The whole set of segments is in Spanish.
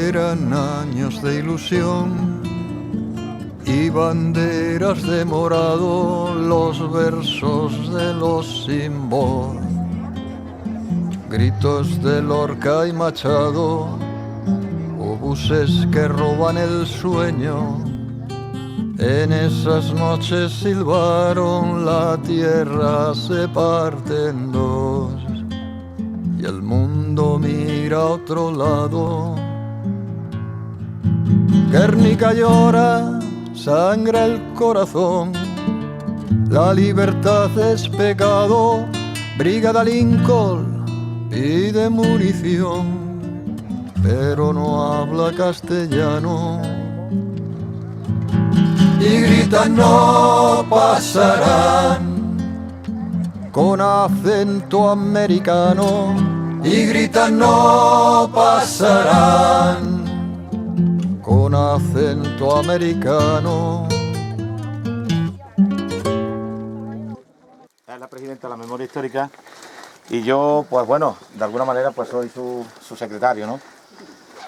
Eran años de ilusión y banderas de morado, los versos de los sin voz, gritos de Lorca y Machado, obuses que roban el sueño. En esas noches silbaron, la tierra se parte en dos y el mundo mira a otro lado. Guernica llora, sangra el corazón, la libertad es pecado, Brigada Lincoln pide munición, pero no habla castellano. Y gritan no pasarán, con acento americano, y gritan no pasarán, con acento americano. Es la presidenta de la memoria histórica y yo, pues bueno, de alguna manera pues soy su secretario, ¿no?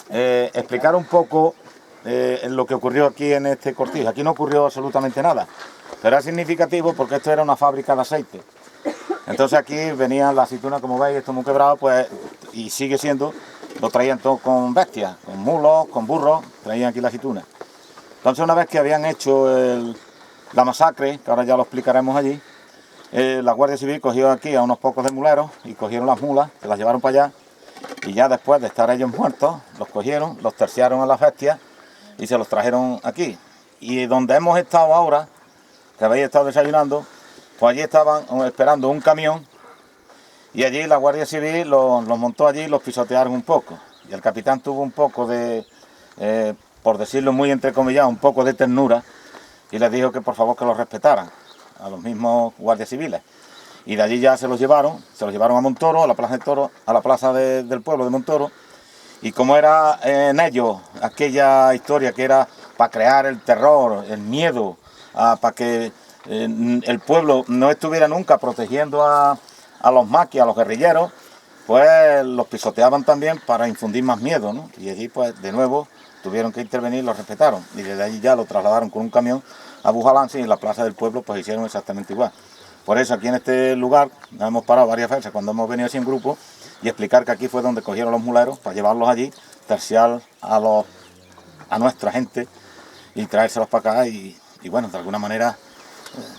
Explicar un poco lo que ocurrió aquí en este cortijo. Aquí no ocurrió absolutamente nada, pero es significativo porque esto era una fábrica de aceite. Entonces aquí venían las aceitunas, como veis, esto muy quebrado, pues, y sigue siendo, lo traían todo con bestias, con mulos, con burros, traían aquí la aceituna. Entonces una vez que habían hecho la masacre, que ahora ya lo explicaremos allí, la Guardia Civil cogió aquí a unos pocos de muleros y cogieron las mulas, se las llevaron para allá, y ya después de estar ellos muertos, los cogieron, los terciaron a las bestias y se los trajeron aquí. Y donde hemos estado ahora, que habéis estado desayunando, pues allí estaban esperando un camión y allí la Guardia Civil los montó allí y los pisotearon un poco. Y el capitán tuvo un poco de, por decirlo muy entrecomillado, un poco de ternura y les dijo que por favor que los respetaran a los mismos guardias civiles. Y de allí ya se los llevaron a Montoro, a la plaza de Toro, a la plaza del pueblo de Montoro. Y como era en ellos aquella historia que era para crear el terror, el miedo, para que el pueblo no estuviera nunca protegiendo a los maquis, a los guerrilleros, pues los pisoteaban también para infundir más miedo, ¿no? Y allí pues de nuevo tuvieron que intervenir y los respetaron. Y desde allí ya lo trasladaron con un camión a Bujalance y en la plaza del pueblo pues hicieron exactamente igual. Por eso aquí en este lugar nos hemos parado varias veces cuando hemos venido así en grupo y explicar que aquí fue donde cogieron los muleros para llevarlos allí, terciar a nuestra gente y traérselos para acá y bueno, de alguna manera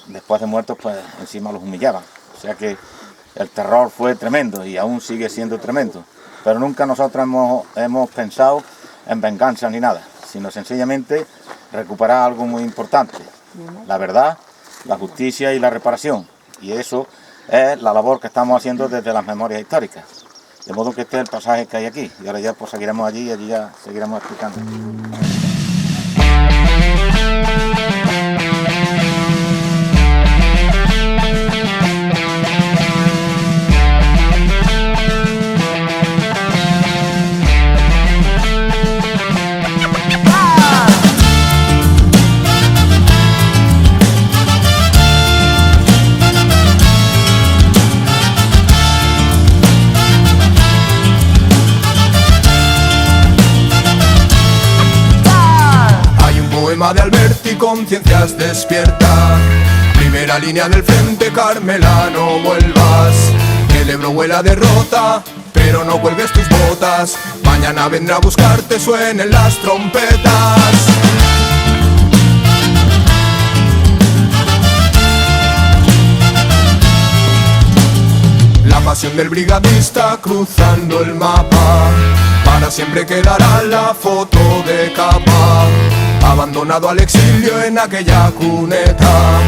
después de muertos pues encima los humillaban. O sea que el terror fue tremendo y aún sigue siendo tremendo. Pero nunca nosotros hemos pensado en venganza ni nada, sino sencillamente recuperar algo muy importante, la verdad, la justicia y la reparación. Y eso es la labor que estamos haciendo desde las memorias históricas. De modo que este es el pasaje que hay aquí. Y ahora ya pues seguiremos allí y allí ya seguiremos explicando. De Alberti, conciencias despierta. Primera línea del frente, Carmela, no vuelvas. Que el Ebro huela derrota, pero no cuelgues tus botas. Mañana vendrá a buscarte, suenen las trompetas. La pasión del brigadista cruzando el mapa. Para siempre quedará la foto de capa. Abandonado al exilio en aquella cuneta.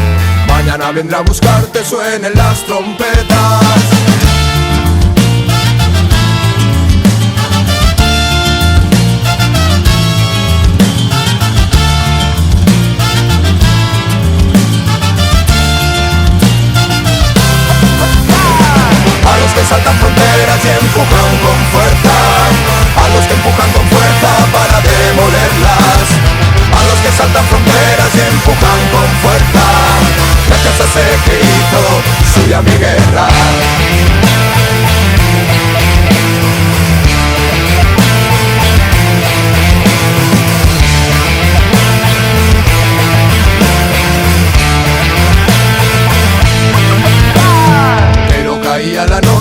Mañana vendrá a buscarte, suenen las trompetas. A los que saltan fronteras y empujan con fuerza, a los que empujan con fuerza para demolerlas. A los que saltan fronteras y empujan con fuerza, gracias a ese que hizo suya mi guerra.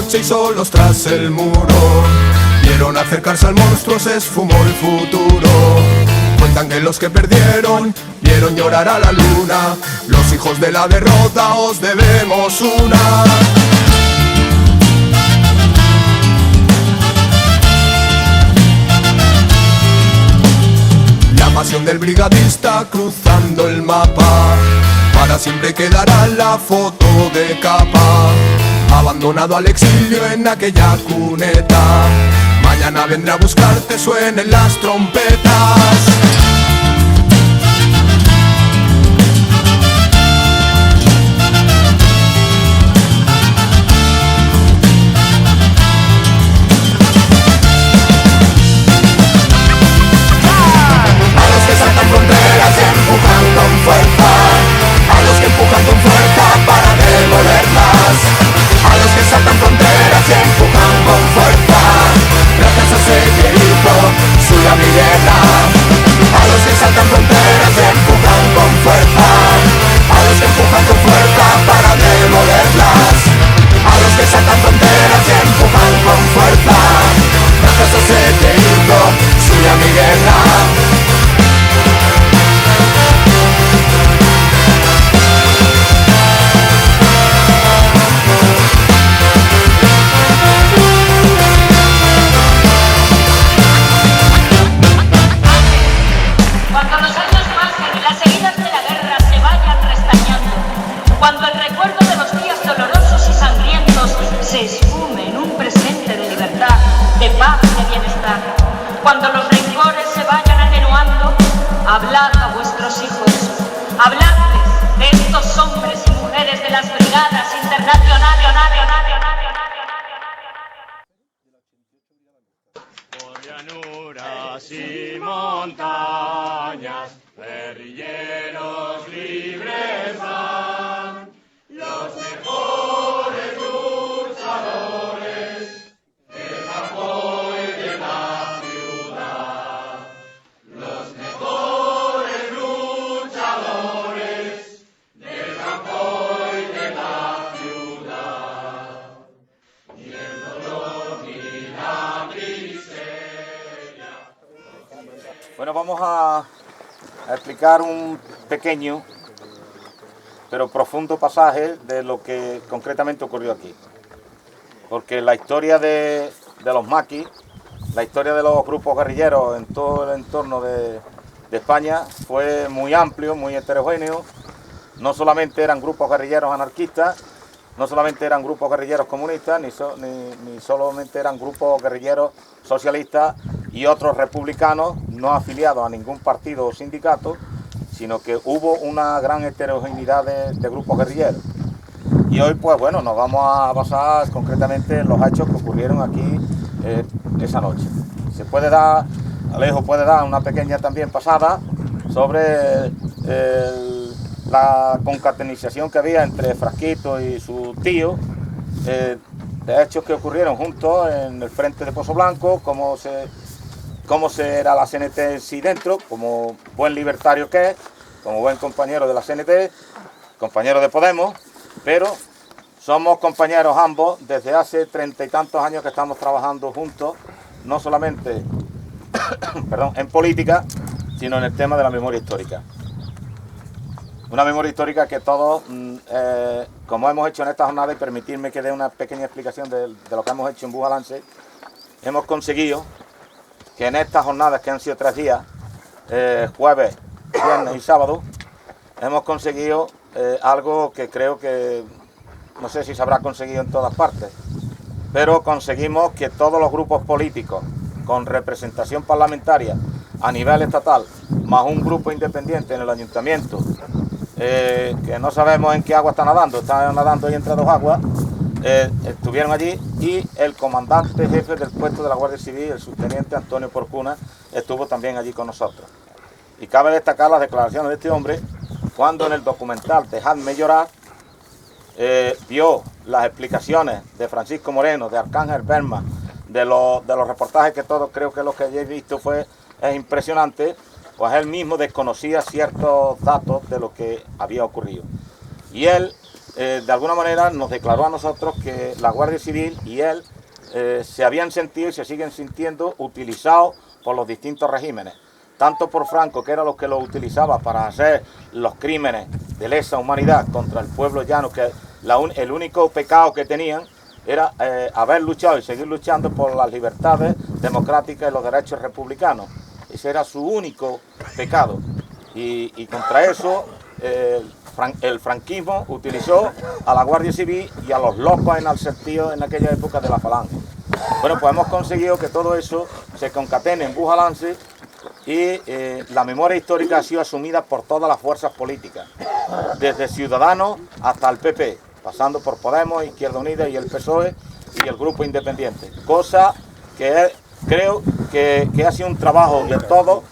noche y solos tras el muro. Vieron acercarse al monstruo, se esfumó el futuro. Cuentan que los que perdieron vieron llorar a la luna. Los hijos de la derrota os debemos una. La pasión del brigadista cruzando el mapa. Para siempre quedará la foto de capa. Abandonado al exilio en aquella cuneta. Mañana vendrá a buscarte, suenen las trompetas. A los que saltan fronteras y empujan con fuerza. A los que empujan con fuerza para demolerlas. A los que saltan fronteras y empujan con fuerza. Gracias a ese que hizo suya mi guerra. A los que saltan fronteras y empujan con fuerza. A los que empujan con fuerza para demolerlas. A los que saltan fronteras y empujan con fuerza. Gracias a ese que hizo suya mi guerra. Cuando los rencores se vayan atenuando, hablad a vuestros hijos, habladles de estos hombres y mujeres de las brigadas internacionales. Por llanuras y montañas, guerrilleros libres van, los mejores luchadores del campo y de la ciudad. Los mejores luchadores del campo y de la ciudad. Ni el dolor ni la miseria. Bueno, vamos a explicar un pequeño pero profundo pasaje de lo que concretamente ocurrió aquí. Porque la historia de los maquis, la historia de los grupos guerrilleros en todo el entorno de España fue muy amplio, muy heterogéneo. No solamente eran grupos guerrilleros anarquistas, no solamente eran grupos guerrilleros comunistas, ni solamente eran grupos guerrilleros socialistas y otros republicanos no afiliados a ningún partido o sindicato, sino que hubo una gran heterogeneidad de grupos guerrilleros. Y hoy, pues bueno, nos vamos a basar concretamente en los hechos que ocurrieron aquí esa noche. Alejo puede dar una pequeña también pasada sobre la concatenación que había entre Frasquito y su tío, de hechos que ocurrieron juntos en el frente de Pozo Blanco, cómo se era la CNT en sí dentro, como buen libertario que es, como buen compañero de la CNT, compañero de Podemos, pero somos compañeros ambos desde hace 30 y tantos años que estamos trabajando juntos, no solamente en política, sino en el tema de la memoria histórica. Una memoria histórica que todos, como hemos hecho en esta jornada, y permitirme que dé una pequeña explicación de lo que hemos hecho en Bujalance, hemos conseguido que en estas jornadas, que han sido 3 días, jueves, viernes y sábado, hemos conseguido algo que creo que, no sé si se habrá conseguido en todas partes, pero conseguimos que todos los grupos políticos con representación parlamentaria a nivel estatal, más un grupo independiente en el ayuntamiento, que no sabemos en qué agua están nadando ahí entre dos aguas, estuvieron allí, y el comandante jefe del puesto de la Guardia Civil, el subteniente Antonio Porcuna, estuvo también allí con nosotros. Y cabe destacar las declaraciones de este hombre cuando en el documental Dejadme llorar vio las explicaciones de Francisco Moreno, de Arcángel Berman, de los reportajes que todos creo que los que hayáis visto es impresionante, pues él mismo desconocía ciertos datos de lo que había ocurrido. Y él de alguna manera nos declaró a nosotros que la Guardia Civil y él se habían sentido y se siguen sintiendo utilizados por los distintos regímenes, tanto por Franco, que era los que lo utilizaba para hacer los crímenes de lesa humanidad contra el pueblo llano, que el único pecado que tenían era haber luchado y seguir luchando por las libertades democráticas y los derechos republicanos. Ese era su único pecado. Y contra eso el franquismo utilizó a la Guardia Civil y a los locos enaltecidos en aquella época de la Falange. Bueno, pues hemos conseguido que todo eso se concatene en Bujalance y la memoria histórica ha sido asumida por todas las fuerzas políticas, desde Ciudadanos hasta el PP, pasando por Podemos, Izquierda Unida y el PSOE y el Grupo Independiente. Cosa que creo que ha sido un trabajo de todos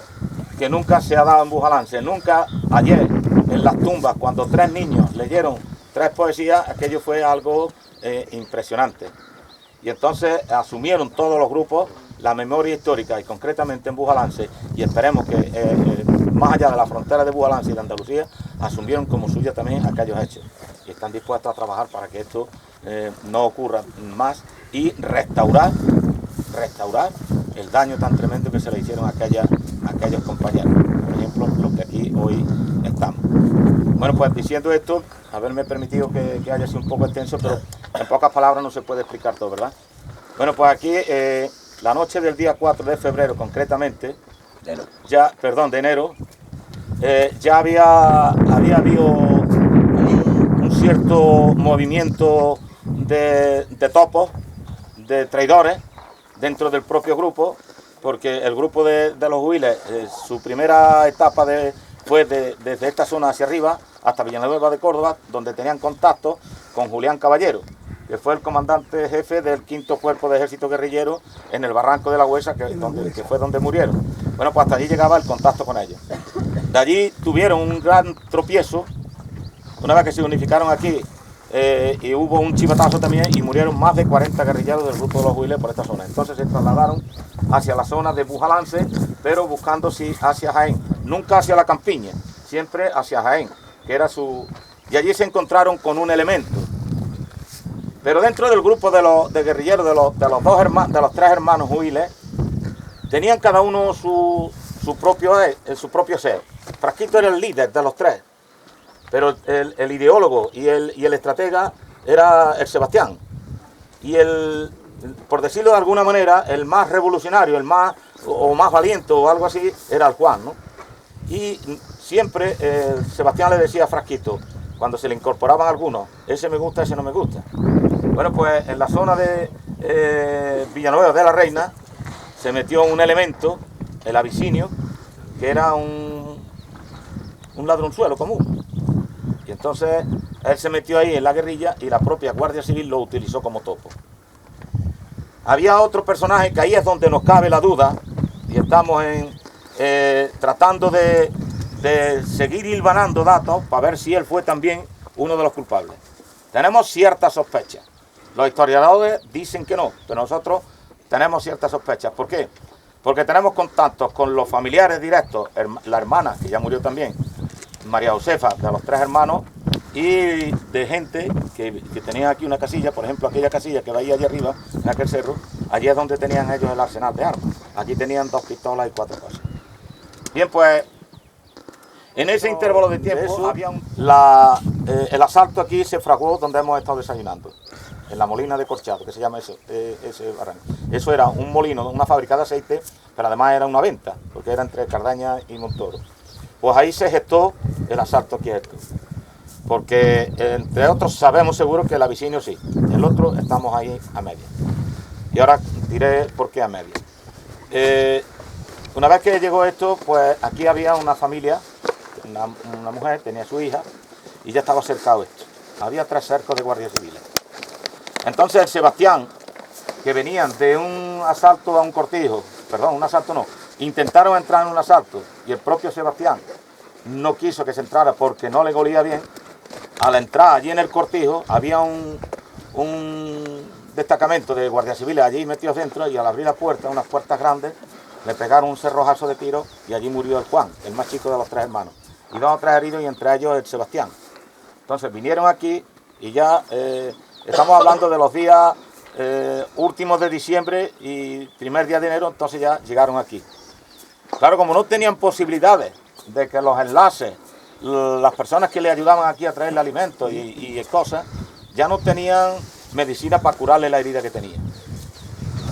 que nunca se ha dado en Bujalance. Nunca ayer en las tumbas, cuando 3 niños leyeron 3 poesías, aquello fue algo impresionante. Y entonces asumieron todos los grupos la memoria histórica y concretamente en Bujalance, y esperemos que más allá de la frontera de Bujalance y de Andalucía asumieron como suya también aquellos hechos y están dispuestos a trabajar para que esto no ocurra más y restaurar el daño tan tremendo que se le hicieron a aquellos compañeros, por ejemplo, los que aquí hoy estamos. Bueno, pues diciendo esto, haberme permitido que haya sido un poco extenso, pero en pocas palabras no se puede explicar todo, ¿verdad? Bueno, pues aquí, la noche del día 4 de febrero concretamente, de enero, ya había habido un cierto movimiento de topos, de traidores, dentro del propio grupo, porque el grupo de los huiles, su primera etapa fue desde esta zona hacia arriba hasta Villanueva de Córdoba, donde tenían contacto con Julián Caballero, que fue el comandante jefe del 5º Cuerpo de Ejército Guerrillero en el Barranco de la Huesa, que fue donde murieron. Bueno, pues hasta allí llegaba el contacto con ellos. De allí tuvieron un gran tropiezo, una vez que se unificaron aquí, y hubo un chivatazo también y murieron más de 40 guerrilleros del grupo de los huiles por esta zona. Entonces se trasladaron hacia la zona de Bujalance, pero buscando hacia Jaén, nunca hacia la campiña, siempre hacia Jaén, que era su... Y allí se encontraron con un elemento. Pero dentro del grupo de guerrilleros, de los 3 hermanos huiles, tenían cada uno su propio ser. Frasquito era el líder de los 3. Pero el ideólogo y el estratega era el Sebastián. Y por decirlo de alguna manera, el más revolucionario, el más valiente o algo así, era el Juan, ¿no? Y siempre Sebastián le decía a Frasquito, cuando se le incorporaban algunos, ese me gusta, ese no me gusta. Bueno, pues en la zona de Villanueva de la Reina se metió un elemento, el Abisinio, que era un ladronzuelo común. Y entonces él se metió ahí en la guerrilla y la propia Guardia Civil lo utilizó como topo. Había otro personaje que ahí es donde nos cabe la duda y estamos tratando de seguir hilvanando datos para ver si él fue también uno de los culpables. Tenemos ciertas sospechas. Los historiadores dicen que no, pero nosotros tenemos ciertas sospechas. ¿Por qué? Porque tenemos contactos con los familiares directos, la hermana, que ya murió también, María Josefa, de los 3 hermanos, y de gente que tenía aquí una casilla, por ejemplo, aquella casilla que veía allí arriba, en aquel cerro, allí es donde tenían ellos el arsenal de armas. Aquí tenían 2 pistolas y 4 cosas. Bien, pues, en ese intervalo de tiempo, el asalto aquí se fraguó donde hemos estado desayunando, en la Molina de Corchado, que se llama ese barranco. Eso era un molino, una fábrica de aceite, pero además era una venta, porque era entre Cardaña y Montoro. Pues ahí se gestó el asalto aquí esto. Porque entre otros sabemos seguro que el Abisinio sí, el otro estamos ahí a media. Y ahora diré por qué a media. Una vez que llegó esto, pues aquí había una familia, una mujer, tenía su hija, y ya estaba cercado esto. Había 3 cercos de guardias civiles. Entonces el Sebastián, que venían de un asalto a un cortijo, perdón, un asalto no, intentaron entrar en un asalto y el propio Sebastián no quiso que se entrara porque no le golía bien. Al entrar allí en el cortijo había un destacamento de guardias civiles allí metidos dentro y al abrir la puerta, unas puertas grandes, le pegaron un cerrojazo de tiro y allí murió el Juan, el más chico de los 3 hermanos. Y 2 o 3 heridos y entre ellos el Sebastián. Entonces vinieron aquí Y ya estamos hablando de los días últimos de diciembre y primer día de enero, entonces ya llegaron aquí. Claro, como no tenían posibilidades de que los enlaces, las personas que le ayudaban aquí a traerle alimentos y cosas, ya no tenían medicina para curarle la herida que tenía.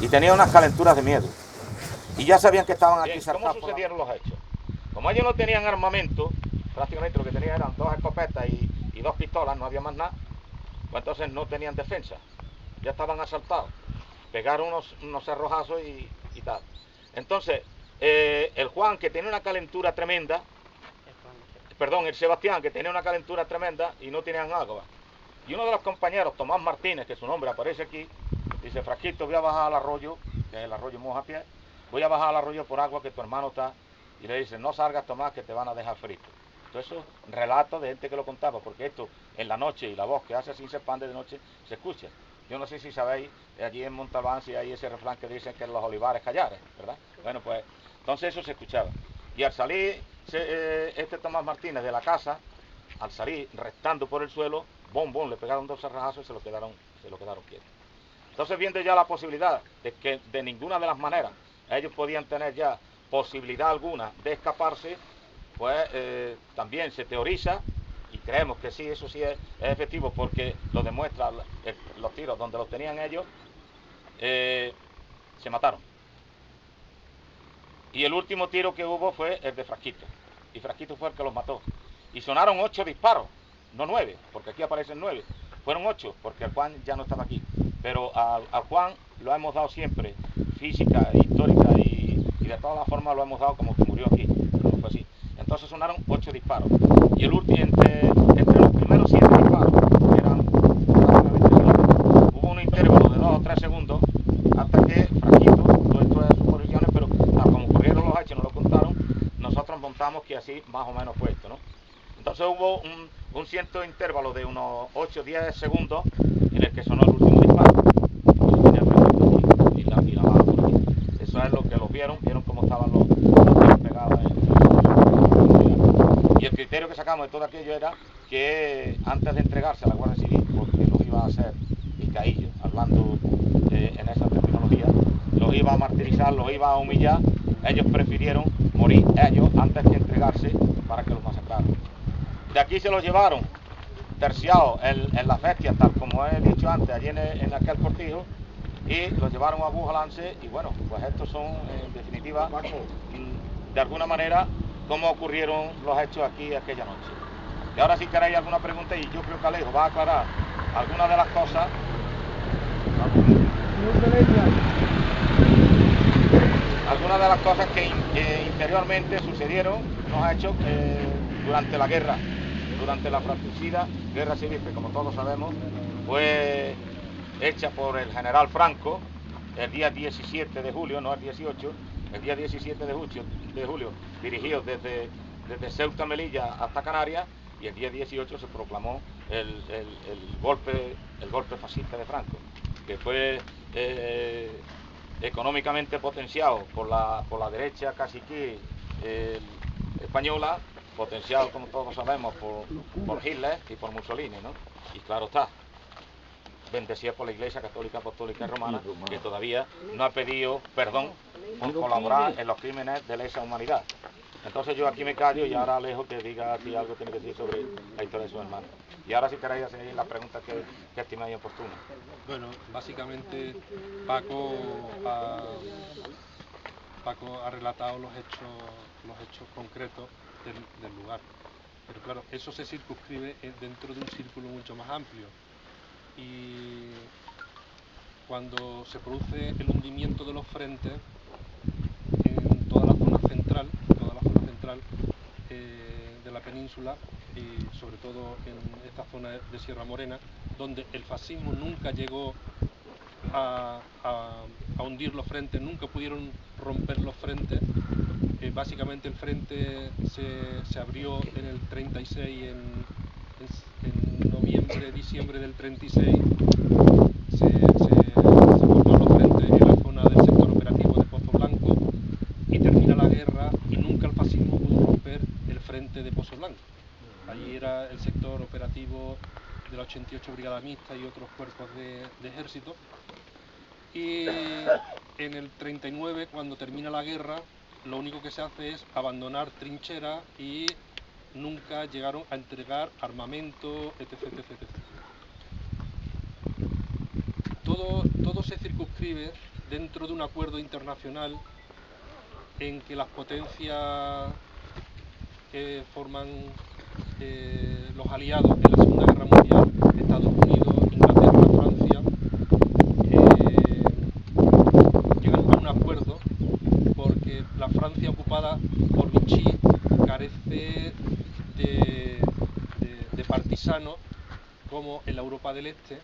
Y tenían unas calenturas de miedo. Y ya sabían que estaban aquí cercados. ¿Cómo sucedieron los hechos? Como ellos no tenían armamento, prácticamente lo que tenían eran 2 escopetas y 2 pistolas, no había más nada, pues entonces no tenían defensa. Ya estaban asaltados. Pegaron unos cerrojazos y tal. Entonces, el Juan, que tenía una calentura tremenda, perdón, el Sebastián, que tenía una calentura tremenda y no tenían agua. Y uno de los compañeros, Tomás Martínez, que su nombre aparece aquí, dice: Frasquito, voy a bajar al arroyo, que es el arroyo Mojapié, voy a bajar al arroyo por agua que tu hermano está. Y le dice: no salgas, Tomás, que te van a dejar frito. Todo eso relatos de gente que lo contaba, porque esto en la noche y la voz que hace así se expande de noche, se escucha. Yo no sé si sabéis, allí en Montalbán si hay ese refrán que dicen que en los olivares callares, ¿verdad? Bueno, pues entonces eso se escuchaba. Y al salir este Tomás Martínez de la casa, al salir restando por el suelo, bom, le pegaron 2 cerrajazos y se lo quedaron quietos. Entonces, viendo ya la posibilidad de que de ninguna de las maneras ellos podían tener ya posibilidad alguna de escaparse, pues también se teoriza, y creemos que sí, eso sí es efectivo porque lo demuestran los tiros donde los tenían ellos, se mataron. Y el último tiro que hubo fue el de Frasquito, y Frasquito fue el que los mató. Y sonaron 8 disparos, no 9, porque aquí aparecen 9, fueron 8, porque el Juan ya no estaba aquí. Pero al Juan lo hemos dado siempre, física, histórica y de todas las formas lo hemos dado como que murió aquí, pero no fue así. Entonces sonaron 8 disparos. Y el último, entre los primeros 7 disparos, que eran hubo un intervalo de 2 o 3 segundos, hasta que Frasquito, todo esto es suposiciones, pero tal como ocurrieron los hechos, nos lo contaron, nosotros montamos que así más o menos fue esto, ¿no? Entonces hubo un cierto intervalo de unos 8 o 10 segundos en el que sonó el último disparo. Y la bala por aquí. Eso es lo que los vieron cómo estaban los tiros pegados y el criterio que sacamos de todo aquello era que antes de entregarse a la Guardia Civil, porque los iba a hacer picaillos, hablando en esa terminología, los iba a martirizar, los iba a humillar, ellos prefirieron morir ellos antes que entregarse para que los masacraran. De aquí se los llevaron terciados en las bestias, tal como he dicho antes, allí en aquel cortijo, y los llevaron a Bujolance. Y bueno, pues estos son en definitiva, de alguna manera, cómo ocurrieron los hechos aquí aquella noche. Y ahora si queréis alguna pregunta, y yo creo que Alejo va a aclarar algunas de las cosas. Algunas de las cosas que interiormente sucedieron, unos hechos durante la guerra, durante la fratricida guerra civil, que como todos sabemos fue hecha por el general Franco el día 17 de julio, no el 18, el día 17 de julio, dirigido desde Ceuta, Melilla hasta Canarias, y el día 18 se proclamó el golpe fascista de Franco, que fue económicamente potenciado por la derecha caciquí española, potenciado, como todos sabemos, por Hitler y por Mussolini, ¿no? Y claro está, bendecida por la Iglesia Católica Apostólica Romana, que todavía no ha pedido perdón por colaborar en los crímenes de lesa humanidad. Entonces yo aquí me callo y ahora Alejo que diga si algo tiene que decir sobre la historia de su hermano. Y ahora si queréis hacer las preguntas que estimáis oportunas. Bueno, básicamente Paco ha relatado los hechos concretos del lugar. Pero claro, eso se circunscribe dentro de un círculo mucho más amplio. Y cuando se produce el hundimiento de los frentes en toda la zona central de la península, y sobre todo en esta zona de Sierra Morena, donde el fascismo nunca llegó a hundir los frentes, nunca pudieron romper los frentes. Básicamente el frente se abrió en el 36, en noviembre, diciembre del 36, se formó los frentes en la zona del sector operativo de Pozo Blanco, y termina la guerra y nunca el fascismo pudo romper el frente de Pozo Blanco. Allí era el sector operativo de la 88 Brigada Mixta y otros cuerpos de ejército. Y en el 39, cuando termina la guerra, lo único que se hace es abandonar trincheras y nunca llegaron a entregar armamento, etc. Todo se circunscribe dentro de un acuerdo internacional en que las potencias que forman los aliados en la Segunda Guerra Mundial, Estados Unidos, Inglaterra, Francia, llegan a un acuerdo porque la Francia ocupada por Vichy carece de partisanos como en la Europa del Este,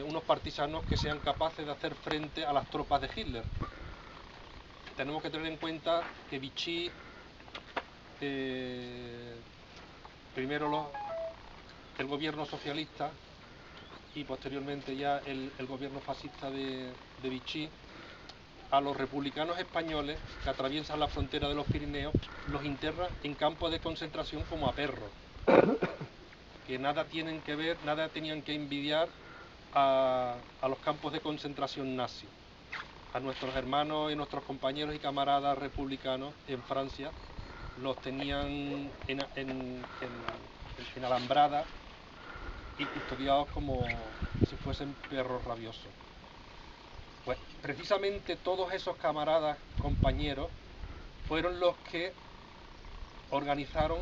unos partisanos que sean capaces de hacer frente a las tropas de Hitler. Tenemos que tener en cuenta que Vichy, primero el gobierno socialista y posteriormente ya el gobierno fascista de Vichy, a los republicanos españoles que atraviesan la frontera de los Pirineos los internan en campos de concentración como a perros, que nada tienen que ver, nada tenían que envidiar a los campos de concentración nazi. A nuestros hermanos y nuestros compañeros y camaradas republicanos en Francia los tenían en alambradas y custodiados como si fuesen perros rabiosos. Pues precisamente todos esos camaradas, compañeros, fueron los que organizaron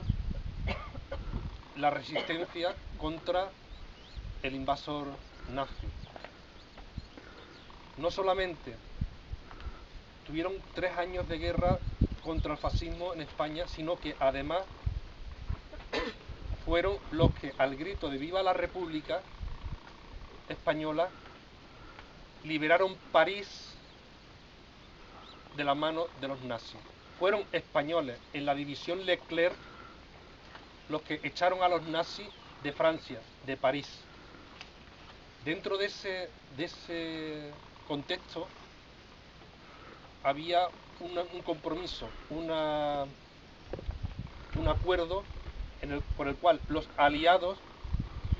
la resistencia contra el invasor nazi. No solamente tuvieron 3 años de guerra contra el fascismo en España, sino que además fueron los que, al grito de ¡Viva la República Española!, liberaron París de la mano de los nazis. Fueron españoles en la división Leclerc los que echaron a los nazis de Francia, de París. Dentro de ese contexto había un compromiso, un acuerdo por el cual los aliados,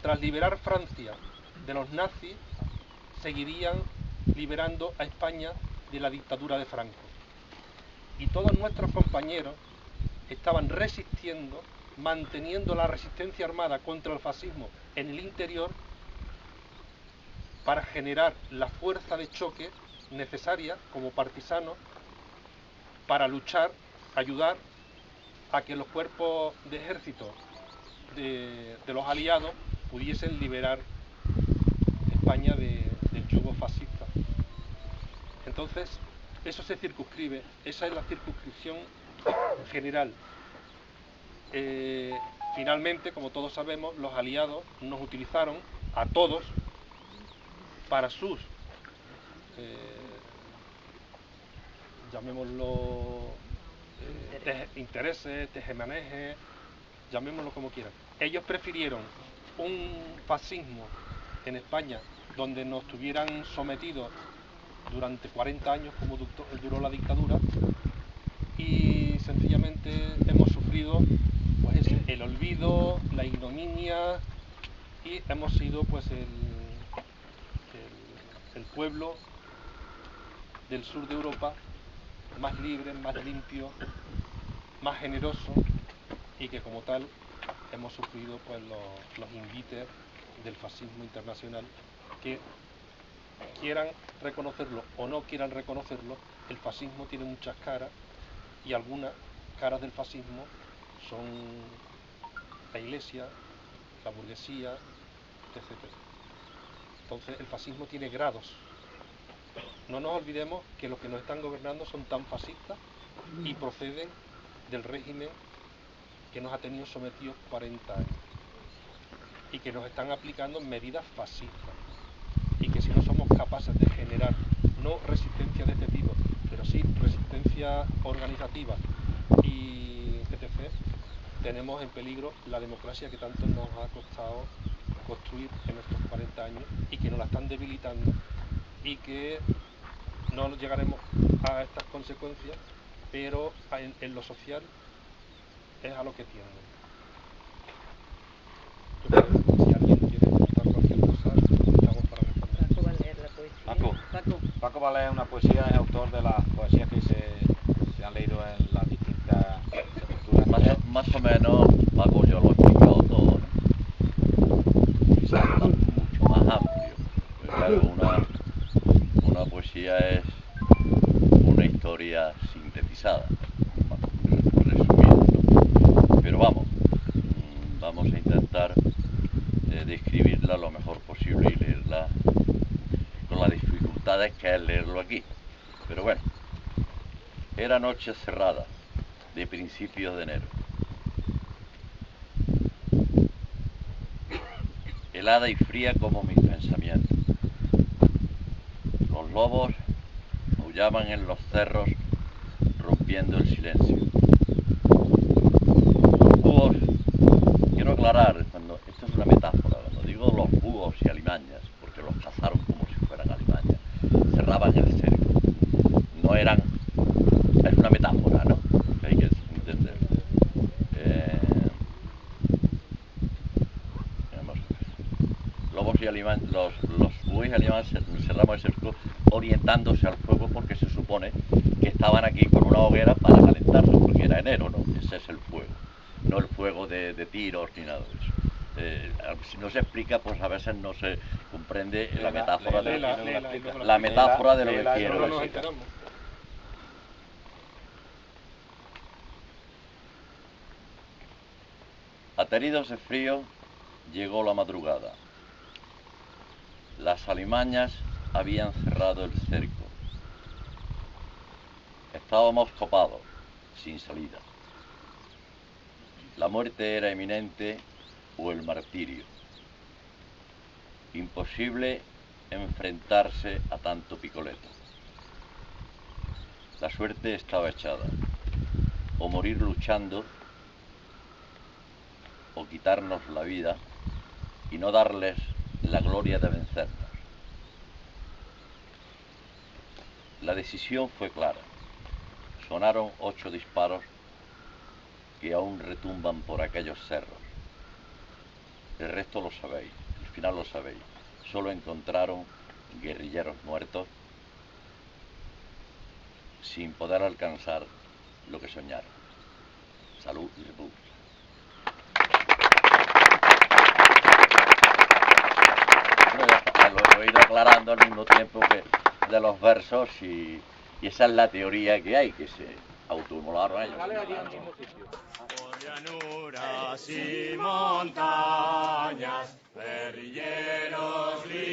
tras liberar Francia de los nazis, seguirían liberando a España de la dictadura de Franco. Y todos nuestros compañeros estaban resistiendo, manteniendo la resistencia armada contra el fascismo en el interior para generar la fuerza de choque necesaria como partisanos para luchar, ayudar a que los cuerpos de ejército de los aliados pudiesen liberar España del yugo fascista. Entonces, eso se circunscribe, esa es la circunscripción general. Finalmente, como todos sabemos, los aliados nos utilizaron a todos para sus, llamémoslo, intereses, tejemanejes, llamémoslo como quieran. Ellos prefirieron un fascismo en España donde nos tuvieran sometidos durante 40 años como duró la dictadura, y sencillamente hemos sufrido pues el olvido, la ignominia, y hemos sido pues el pueblo del sur de Europa más libre, más limpio, más generoso, y que como tal hemos sufrido pues los invites del fascismo internacional, que quieran reconocerlo o no quieran reconocerlo, el fascismo tiene muchas caras, y algunas caras del fascismo son la iglesia, la burguesía, etc. Entonces el fascismo tiene grados. No nos olvidemos que los que nos están gobernando son tan fascistas y proceden del régimen que nos ha tenido sometidos 40 años y que nos están aplicando medidas fascistas, y que si no somos capaces de generar no resistencia de este tipo, pero sí resistencia organizativa y etc., tenemos en peligro la democracia que tanto nos ha costado construir en estos 40 años y que nos la están debilitando, y que no llegaremos a estas consecuencias, pero en lo social es a lo que tienden. Si alguien Francisco Valés es una poesía, es autor de las poesías que se han leído en las distintas sepulturas. Más o menos, Paco, yo lo he explicado todo, ¿no? Es algo mucho más amplio. Pues claro, una poesía es una historia sintetizada, resumida, ¿no? Pero vamos a intentar describirla lo mejor posible y leerla con las dificultades que es leerlo aquí. Pero bueno, era noche cerrada, de principios de enero. Helada y fría como mis pensamientos. Los lobos aullaban en los cerros, rompiendo el silencio. Los búhos, quiero aclarar, esto es una metáfora, cuando digo los búhos y alimañas, porque los cazaron como si fueran alimañas, cerraban el cerco. No eran, es una metáfora, ¿no? Que hay que entender. Vamos a ver. Lobos y alimañas, los búhos y alimañas cerramos el cerco orientándose al fuego porque se supone que estaban aquí con una hoguera para calentarse, porque era enero, ¿no? Ese es el fuego, no el fuego de tiros ni nada de eso. Si no se explica, pues a veces no se comprende la metáfora de lo que quiero decir. Ateridos de frío, llegó la madrugada. Las alimañas habían cerrado el cerco. Estábamos copados, sin salida. La muerte era inminente o el martirio. Imposible enfrentarse a tanto picoleto. La suerte estaba echada. O morir luchando, o quitarnos la vida y no darles la gloria de vencernos. La decisión fue clara. Sonaron 8 disparos que aún retumban por aquellos cerros. El resto lo sabéis, el final lo sabéis. Solo encontraron guerrilleros muertos sin poder alcanzar lo que soñaron. Salud y república. Lo he ido aclarando al mismo tiempo que de los versos y esa es la teoría que hay, que se autoinmolaron ellos. Por llanuras y montañas, guerrilleros libres.